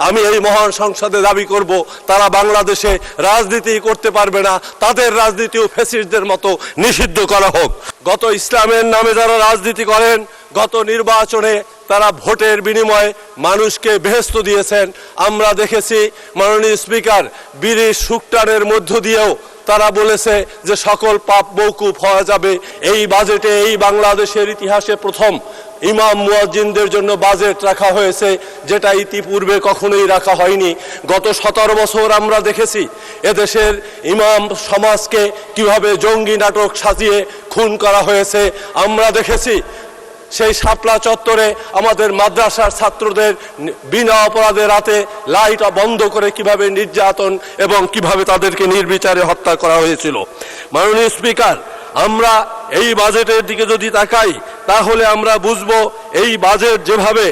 আমি এই মহান সংসদে দাবি করব তারা বাংলাদেশে রাজনীতি করতে পারবে না, তাদের রাজনীতিও ফ্যাসিস্টদের মতো নিষিদ্ধ করা হোক। গত ইসলামের নামে যারা রাজনীতি করেন, গত নির্বাচনে তারা ভোটের বিনিময়ে মানুষকে বেহেশত দিয়েছেন। আমরা দেখেছি মাননীয় স্পিকার বিড়ির সুকটানের মধ্য দিয়েও তারা বলেছে যে সকল পাপ মওকুফ হওয়া যাবে। এই বাজেটে এই বাংলাদেশের ইতিহাসে প্রথম ইমাম মুয়াজ্জিনদের জন্য বাজেট রাখা হয়েছে, যেটা ইতিপূর্বে কখনোই রাখা হয়নি। গত 17 বছর আমরা দেখেছি এদেশের ইমাম সমাজকে কিভাবে জঙ্গি নাটক সাজিয়ে খুন করা হয়েছে। আমরা দেখেছি সেই শাপলা চত্বরে আমাদের মাদ্রাসার ছাত্রদের বিনা অপরাধে রাতে লাইট বন্ধ করে কিভাবে নির্যাতন এবং কিভাবে তাদেরকে নির্বিচারে হত্যা করা হয়েছিল। মাননীয় স্পিকার, আমরা এই বাজেটের দিকে যদি তাকাই তাহলে আমরা বুঝব এই বাজেট যেভাবে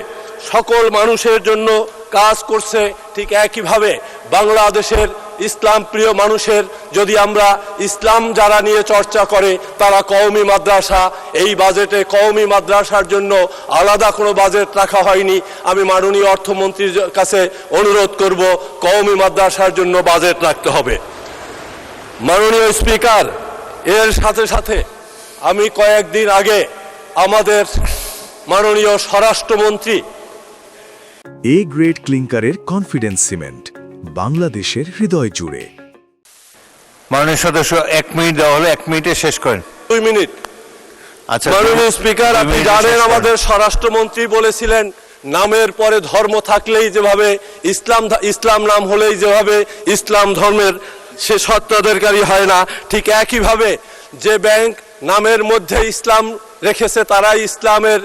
সকল মানুষের জন্য কাজ করছে, ঠিক একইভাবে বাংলাদেশের ইসলাম প্রিয় মানুষের, যদি আমরা ইসলাম যারা নিয়ে চর্চা করে তারা কওমি মাদ্রাসা, এই বাজেটে কওমি মাদ্রাসার জন্য আলাদা কোনো বাজেট রাখা হয়নি। আমি মাননীয় অর্থমন্ত্রীর কাছে অনুরোধ করব কওমি মাদ্রাসার জন্য বাজেট রাখতে হবে। মাননীয় স্পিকার, এর সাথে সাথে আমি কয়েকদিন আগে আমাদের মাননীয় স্বরাষ্ট্রমন্ত্রী এ গ্রেড ক্লিংকারের কনফিডেন্স সিমেন্ট, বাংলাদেশের হৃদয় জুড়ে। মাননীয় সদস্য 1 মিনিট দেওয়া হলো, 1 মিনিটে শেষ করেন। 2 মিনিট। আচ্ছা মাননীয় স্পিকার, আপনি জানেন আমাদের স্বরাষ্ট্রমন্ত্রী বলেছিলেন নামের পরে ধর্ম থাকলেই যেভাবে ইসলাম নাম হলেই যেভাবে ইসলাম ধর্মের সে স্বত্বাধিকারী হয় না, ঠিক একইভাবে যে ব্যাংক নামের মধ্যে ইসলাম রেখেছে তারাই ইসলামের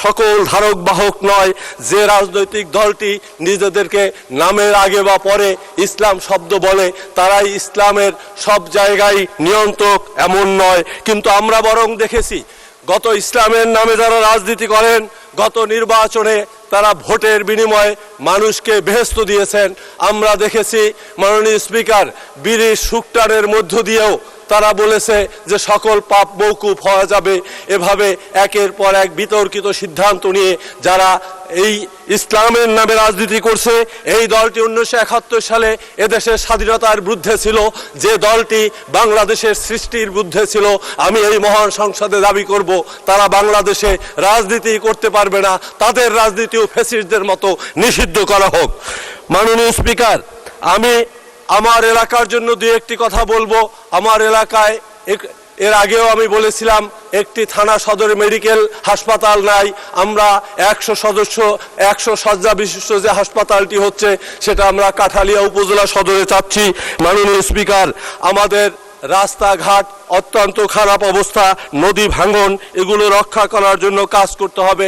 সকল ধারক বাহক নয়। যে রাজনৈতিক দলটি নিজেদেরকে নামের আগে বা পরে ইসলাম শব্দ বলে তারাই ইসলামের সব জায়গায় নিয়ন্ত্রক এমন নয়। কিন্তু আমরা বরং দেখেছি গত ইসলামের নামে যারা রাজনীতি করেন, গত নির্বাচনে তারা ভোটের বিনিময়ে মানুষকে বেহেশত দিয়েছেন। আমরা দেখেছি মাননীয় স্পিকার বিড়ির সুকটানের মধ্য দিয়েও তারা বলেছে যে সকল পাপ মওকুফ হওয়া যাবে। এভাবে একের পর এক বিতর্কিত সিদ্ধান্ত নিয়ে যারা এই ইসলামের নামে রাজনীতি করছে, এই দলটি 1971 সালে এদেশের স্বাধীনতার বিরুদ্ধে ছিল, যে দলটি বাংলাদেশের সৃষ্টির বিরুদ্ধে ছিল। আমি এই মহান সংসদে দাবি করব তারা বাংলাদেশে রাজনীতি করতে পারবে না, তাদের রাজনীতিও ফ্যাসিস্টদের মতো নিষিদ্ধ করা হোক। মাননীয় স্পিকার, আমি আমার এলাকার জন্য দুই একটি কথা বলবো। আমার এলাকায় এর আগেও আমি বলেছিলাম একটি থানা সদর মেডিকেল হাসপাতাল নাই। আমরা 100 শয্যা বিশিষ্ট যে হাসপাতালটি হচ্ছে সেটা আমরা কাঠালিয়া উপজেলা সদরে চাচ্ছি। মাননীয় স্পিকার, আমাদের রাস্তাঘাট অত্যন্ত খারাপ অবস্থা, নদী ভাঙন, এগুলো রক্ষা করার জন্য কাজ করতে হবে।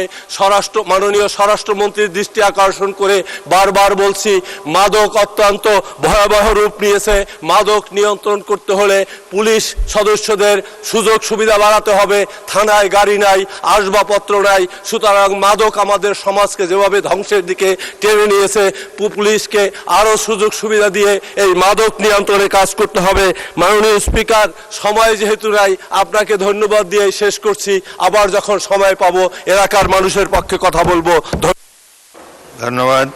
মাননীয় স্বরাষ্ট্রমন্ত্রীর দৃষ্টি আকর্ষণ করে বারবার বলছি, মাদক অত্যন্ত ভয়াবহ রূপ নিয়েছে। মাদক নিয়ন্ত্রণ করতে হলে পুলিশ সদস্যদের সুযোগ সুবিধা বাড়াতে হবে। থানায় গাড়ি নাই, আসবাবপত্র নাই, সুতরাং মাদক আমাদের সমাজকে যেভাবে ধ্বংসের দিকে টেনে নিয়েছে, পুলিশকে আরও সুযোগ সুবিধা দিয়ে এই মাদক নিয়ন্ত্রণে কাজ করতে হবে। মাননীয় স্পিকার, সময় যেহেতু নাই, আপনাকে ধন্যবাদ দিয়ে শেষ করছি। আবার যখন সময় পাবো এলাকার মানুষের পক্ষে কথা বলবো। ধন্যবাদ।